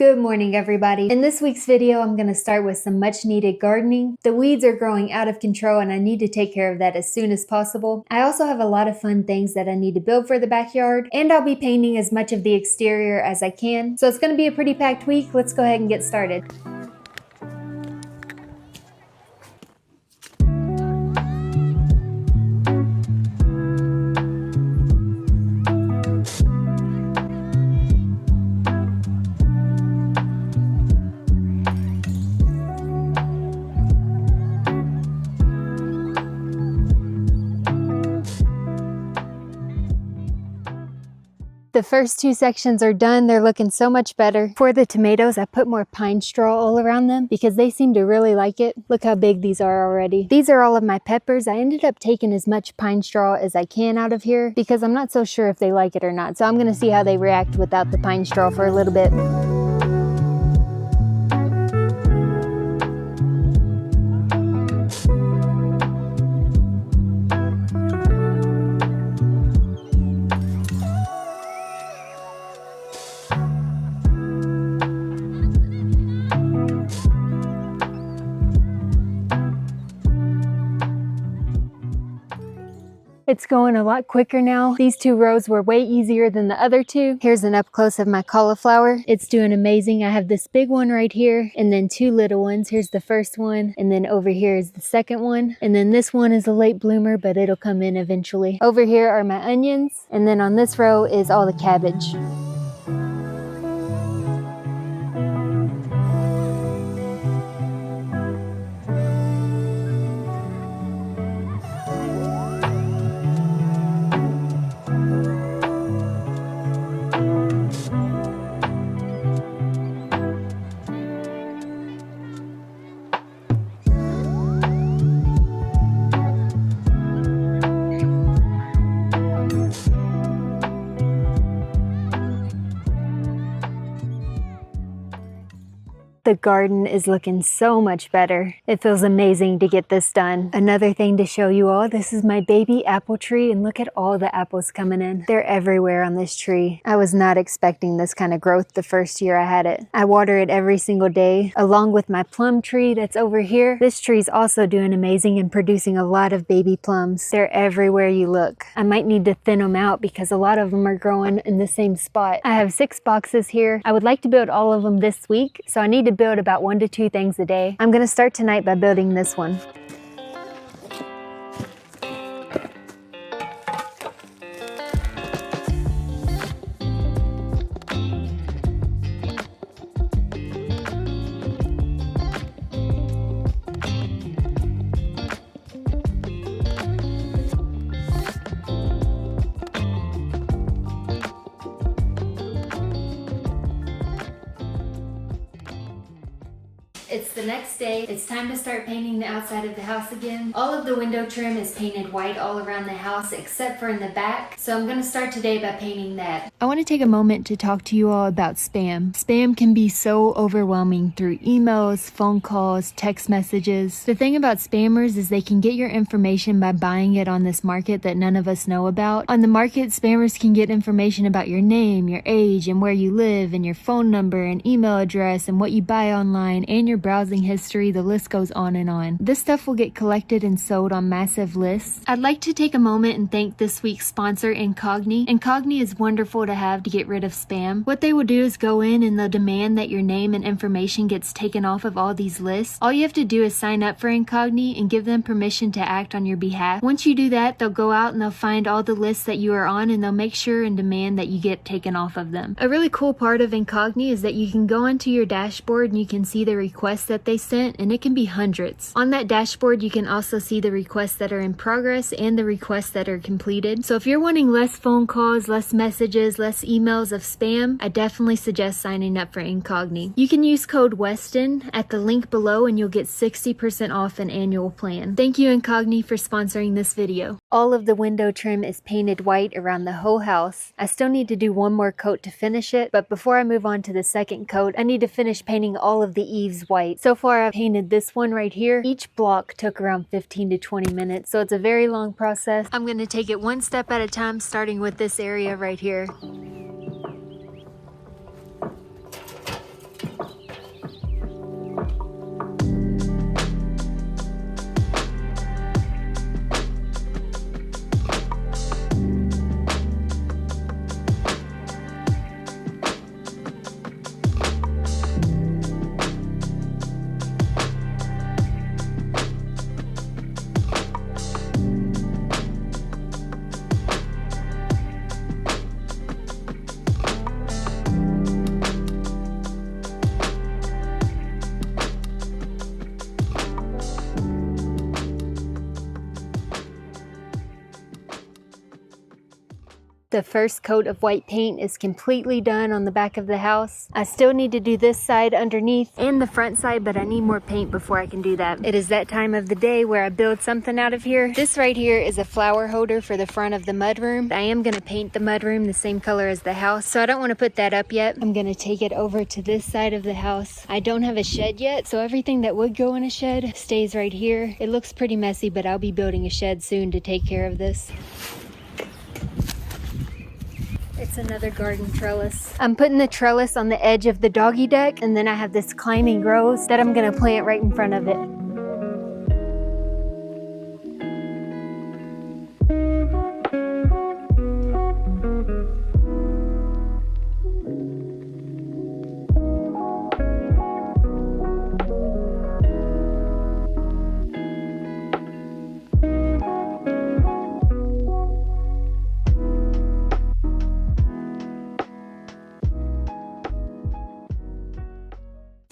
Good morning, everybody. In this week's video, I'm going to start with some much needed gardening. The weeds are growing out of control and I need to take care of that as soon as possible. I also have a lot of fun things that I need to build for the backyard, and I'll be painting as much of the exterior as I can. So it's going to be a pretty packed week. Let's go ahead and get started. The first two sections are done. They're looking so much better. For the tomatoes, I put more pine straw all around them because they seem to really like it. Look how big these are already. These are all of my peppers. I ended up taking as much pine straw as I can out of here because I'm not so sure if they like it or not. So I'm gonna see how they react without the pine straw for a little bit. It's going a lot quicker now. These two rows were way easier than the other two. Here's an up close of my cauliflower. It's doing amazing. I have this big one right here and then two little ones. Here's the first one, and then over here is the second one. And then this one is a late bloomer, but it'll come in eventually. Over here are my onions, and then on this row is all the cabbage. The garden is looking so much better. It feels amazing to get this done. Another thing to show you all, this is my baby apple tree, and look at all the apples coming in. They're everywhere on this tree. I was not expecting this kind of growth the first year I had it. I water it every single day, along with my plum tree that's over here. This tree's also doing amazing and producing a lot of baby plums. They're everywhere you look. I might need to thin them out because a lot of them are growing in the same spot. I have 6 boxes here. I would like to build all of them this week, so I need to build about 1 to 2 things a day. I'm gonna start tonight by building this one. It's the next day. It's time to start painting the outside of the house again. All of the window trim is painted white all around the house except for in the back. So I'm gonna start today by painting that. I want to take a moment to talk to you all about spam. Spam can be so overwhelming through emails, phone calls, text messages. The thing about spammers is they can get your information by buying it on this market that none of us know about. On the market, spammers can get information about your name, your age, and where you live, and your phone number and email address, and what you buy online, and your browsing history. The list goes on and on. This stuff will get collected and sold on massive lists. I'd like to take a moment and thank this week's sponsor, Incogni. Incogni is wonderful to have to get rid of spam. What they will do is go in and they'll demand that your name and information gets taken off of all these lists. All you have to do is sign up for Incogni and give them permission to act on your behalf. Once you do that, they'll go out and they'll find all the lists that you are on, and they'll make sure and demand that you get taken off of them. A really cool part of Incogni is that you can go into your dashboard and you can see the requests that they sent, and it can be hundreds. On that dashboard, you can also see the requests that are in progress and the requests that are completed. So if you're wanting less phone calls, less messages, less emails of spam, I definitely suggest signing up for Incogni. You can use code Weston at the link below and you'll get 60% off an annual plan. Thank you, Incogni, for sponsoring this video. All of the window trim is painted white around the whole house. I still need to do one more coat to finish it, but before I move on to the second coat, I need to finish painting all of the eaves white. So far I've painted this one right here. Each block took around 15 to 20 minutes, so it's a very long process. I'm going to take it one step at a time, starting with this area right here. The first coat of white paint is completely done on the back of the house. I still need to do this side underneath and the front side, but I need more paint before I can do that. It is that time of the day where I build something out of here. This right here is a flower holder for the front of the mudroom. I am gonna paint the mudroom the same color as the house, so I don't wanna put that up yet. I'm gonna take it over to this side of the house. I don't have a shed yet, so everything that would go in a shed stays right here. It looks pretty messy, but I'll be building a shed soon to take care of this. It's another garden trellis. I'm putting the trellis on the edge of the doggy deck, and then I have this climbing rose that I'm gonna plant right in front of it.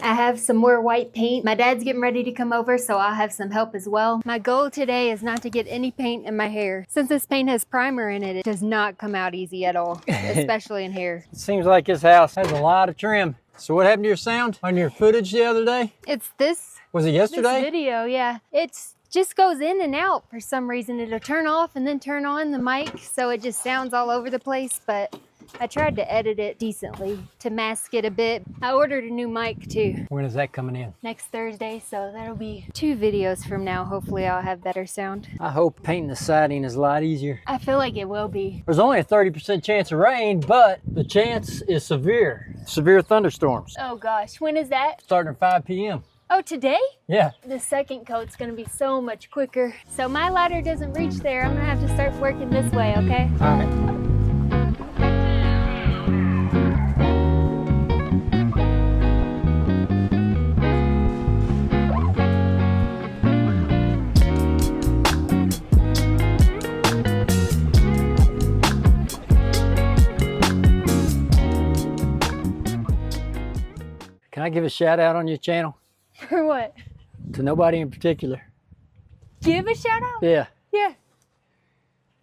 I have some more white paint. My dad's getting ready to come over, so I'll have some help as well. My goal today is not to get any paint in my hair. Since this paint has primer in it, it does not come out easy at all, especially in hair. It seems like this house has a lot of trim. So what happened to your sound on your footage the other day? It's this. Was it yesterday? This video, yeah. It's just goes in and out for some reason. It'll turn off and then turn on the mic, so it just sounds all over the place, but I tried to edit it decently to mask it a bit. I ordered a new mic too. When is that coming in? Next Thursday, so that'll be 2 videos from now. Hopefully I'll have better sound. I hope painting the siding is a lot easier. I feel like it will be. There's only a 30% chance of rain, but the chance is severe. Severe thunderstorms. Oh gosh, when is that? Starting at 5 p.m. Oh, today? Yeah. The second coat's gonna be so much quicker. So my ladder doesn't reach there. I'm gonna have to start working this way, okay? All right. Can I give a shout out on your channel? For what? To nobody in particular. Give a shout out? Yeah. Yeah.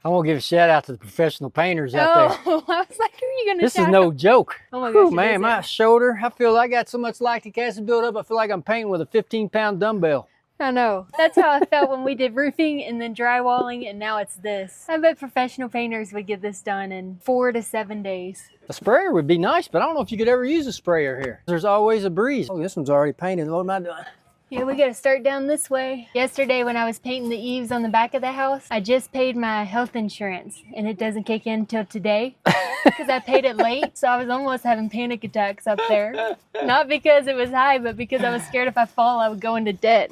I want to give a shout out to the professional painters out there. Oh, I was like, who are you gonna This shout is no out? joke. Oh my Whew, gosh, man, my shoulder, I feel I got so much lactic acid built up, I feel like I'm painting with a 15-pound dumbbell. I know. That's how I felt when we did roofing and then drywalling, and now it's this. I bet professional painters would get this done in 4 to 7 days. A sprayer would be nice, but I don't know if you could ever use a sprayer here. There's always a breeze. Oh, this one's already painted. What am I doing? Yeah, we gotta start down this way. Yesterday when I was painting the eaves on the back of the house, I just paid my health insurance and it doesn't kick in till today because I paid it late. So I was almost having panic attacks up there. Not because it was high, but because I was scared if I fall, I would go into debt.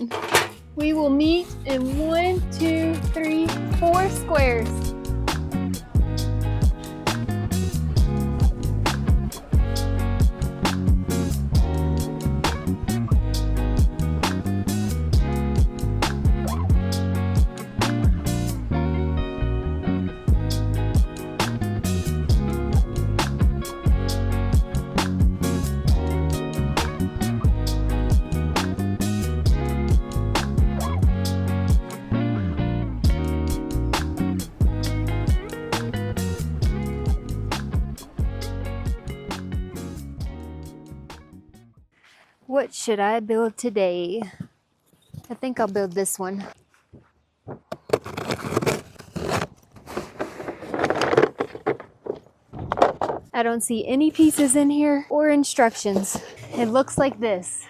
We will meet in 1, 2, 3, 4 squares. What should I build today? I think I'll build this one. I don't see any pieces in here or instructions. It looks like this.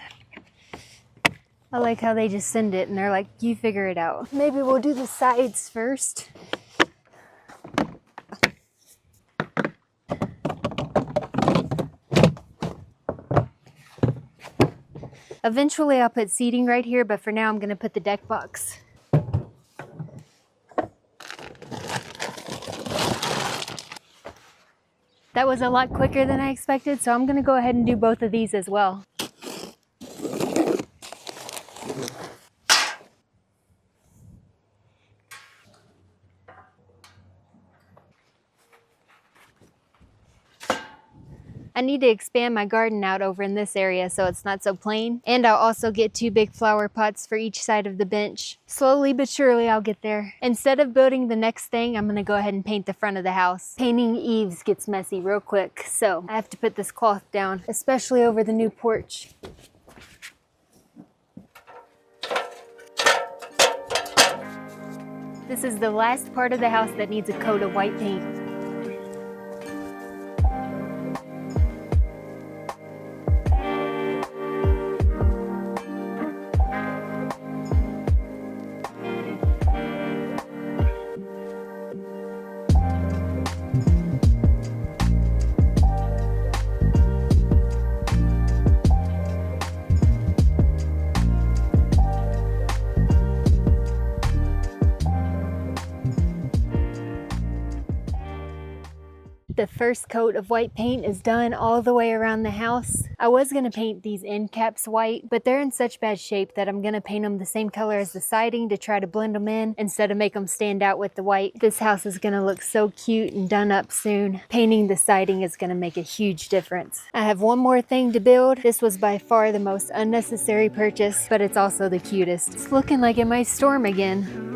I like how they just send it and they're like, you figure it out. Maybe we'll do the sides first. Eventually I'll put seating right here, but for now I'm gonna put the deck box. That was a lot quicker than I expected, so I'm gonna go ahead and do both of these as well. I need to expand my garden out over in this area so it's not so plain. And I'll also get 2 big flower pots for each side of the bench. Slowly but surely I'll get there. Instead of building the next thing, I'm gonna go ahead and paint the front of the house. Painting eaves gets messy real quick, so I have to put this cloth down, especially over the new porch. This is the last part of the house that needs a coat of white paint. The first coat of white paint is done all the way around the house. I was going to paint these end caps white, but they're in such bad shape that I'm going to paint them the same color as the siding to try to blend them in instead of make them stand out with the white. This house is going to look so cute and done up soon. Painting the siding is going to make a huge difference. I have one more thing to build. This was by far the most unnecessary purchase, but it's also the cutest. It's looking like it might storm again.